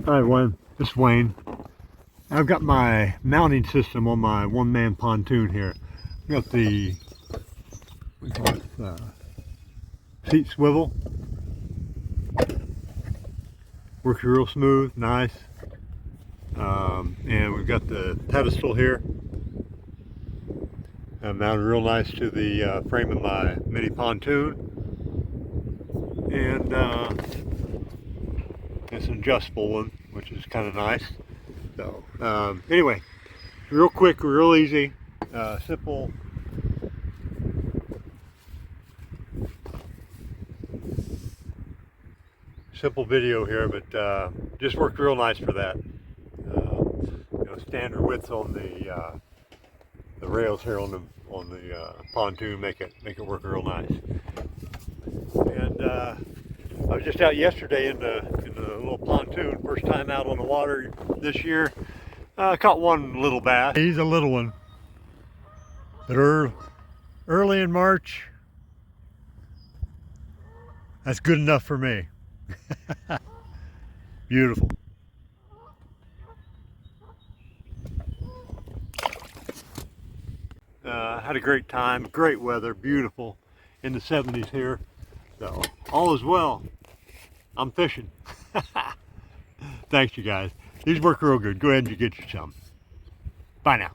Hi, Wayne. This is Wayne. I've got my mounting system on my one-man pontoon here. I've got the what do you call it, seat swivel. Works real smooth, nice. And we've got the pedestal here. Mounted real nice to the frame of my mini pontoon. And it's an adjustable one, which is kind of nice. So anyway, real quick, real easy, simple. Simple video here, but just worked real nice for that. You know, standard width on the rails here on the pontoon make it work real nice. And I was just out yesterday in the little pontoon, first time out on the water this year. Caught one little bass. He's a little one, but early in March, that's good enough for me. Beautiful. Had a great time, great weather, beautiful, in the 70s here. So all is well. I'm fishing. Thanks, you guys. These work real good. Go ahead and get you some. Bye now.